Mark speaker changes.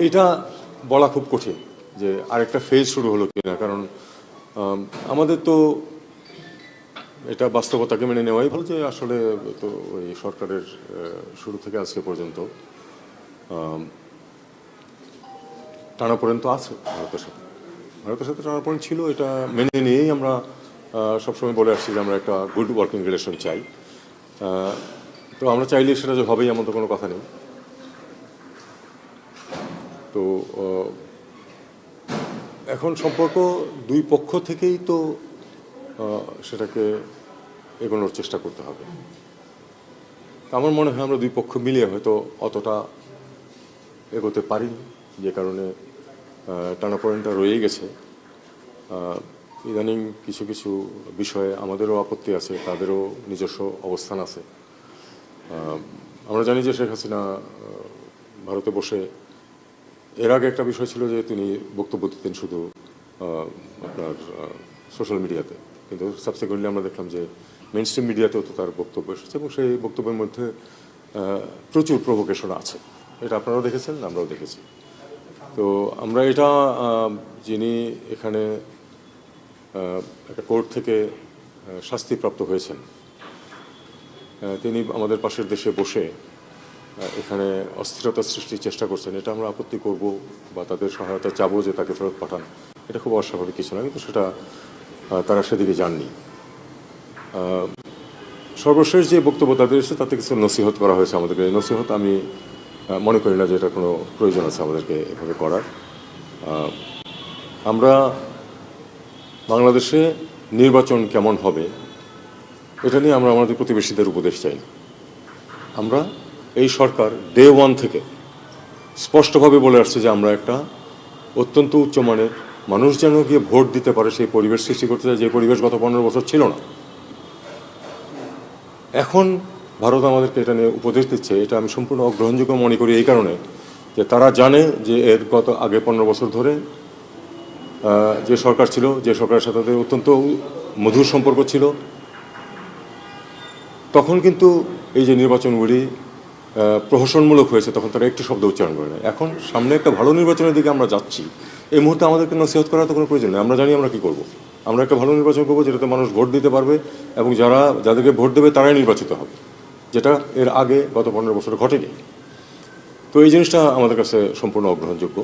Speaker 1: এটা বলা খুব কঠিন যে আরেকটা ফেজ শুরু হলো কিনা, কারণ আমাদের তো এটা বাস্তবতাকে মেনে নেওয়াই ভালো যে আসলে তো ওই সরকারের শুরু থেকে আজকে পর্যন্ত টানাপোড়েন তো আছে ভারতের সাথে টানাপোড়েন ছিল। এটা মেনে নিয়েই আমরা সবসময় বলে আসছি যে আমরা একটা গুড ওয়ার্কিং রিলেশন চাই। তো আমরা চাইলে সেটা যে হবেই এমন তো কোনো কথা নেই। তো এখন সম্পর্ক দুই পক্ষ থেকেই তো সেটাকে এগোনোর চেষ্টা করতে হবে। আমার মনে হয় আমরা দুই পক্ষ মিলিয়ে হয়তো অতটা এগোতে পারিনি, যে কারণে টানাপোড়েনটা রয়েই গেছে। ইদানিং কিছু কিছু বিষয়ে আমাদেরও আপত্তি আছে, তাদেরও নিজস্ব অবস্থান আছে। আমরা জানি যে শেখ হাসিনা ভারতে বসে, এর আগে একটা বিষয় ছিল যে তিনি বক্তব্য দিতেন শুধু আপনার সোশ্যাল মিডিয়াতে, কিন্তু সাবসিকুয়েন্টলি আমরা দেখলাম যে মেইন স্ট্রিম মিডিয়াতেও তো তার বক্তব্য এসেছে এবং সেই বক্তব্যের মধ্যে প্রচুর প্রভোকেশন আছে। এটা আপনারাও দেখেছেন, আমরাও দেখেছি। তো আমরা এটা যিনি এখানে একটা কোর্ট থেকে শাস্তিপ্রাপ্ত হয়েছেন, তিনি আমাদের পাশের দেশে বসে এখানে অস্থিরতা সৃষ্টির চেষ্টা করছেন, এটা আমরা আপত্তি করব বা তাদের সহায়তা চাবো যে তাকে ফেরত পাঠান, এটা খুব অস্বাভাবিক কিছু না, কিন্তু সেটা তারা সেদিকে যাননি। সর্বশেষ যে বক্তব্য তাদের এসেছে তাতে কিছু নসিহত করা হয়েছে আমাদেরকে। এই নসিহত আমি মনে করি না যে এটা কোনো প্রয়োজন আছে আমাদেরকে এভাবে করার। আমরা বাংলাদেশে নির্বাচন কেমন হবে এটা নিয়ে আমরা আমাদের প্রতিবেশীদের উপদেশ চাই না। আমরা এই সরকার ডে ওয়ান থেকে স্পষ্টভাবে বলে আসছে যে আমরা একটা অত্যন্ত উচ্চমানের মানুষ যেন গিয়ে ভোট দিতে পারে সেই পরিবেশ সৃষ্টি করতে চাই, যে পরিবেশ গত 15 বছর ছিল না। এখন ভারত আমাদেরকে এটা নিয়ে উপদেশ দিচ্ছে, এটা আমি সম্পূর্ণ অগ্রহণযোগ্য মনে করি এই কারণে যে তারা জানে যে এর গত আগে 15 বছর ধরে যে সরকার ছিল, যে সরকারের সাথে তাদের অত্যন্ত মধুর সম্পর্ক ছিল, তখন কিন্তু এই যে নির্বাচনগুলি প্রহসনমূলক হয়েছে তখন তারা একটি শব্দ উচ্চারণ করে না। এখন সামনে একটা ভালো নির্বাচনের দিকে আমরা যাচ্ছি, এই মুহূর্তে আমাদেরকে নসিহত করার তো কোনো প্রয়োজন নেই। আমরা জানি আমরা কী করবো। আমরা একটা ভালো নির্বাচন করবো যেটাতে মানুষ ভোট দিতে পারবে এবং যাদেরকে ভোট দেবে তারাই নির্বাচিত হবে, যেটা এর আগে গত 15 বছরে ঘটেনি। তো এই জিনিসটা আমাদের কাছে সম্পূর্ণ অগ্রহণযোগ্য।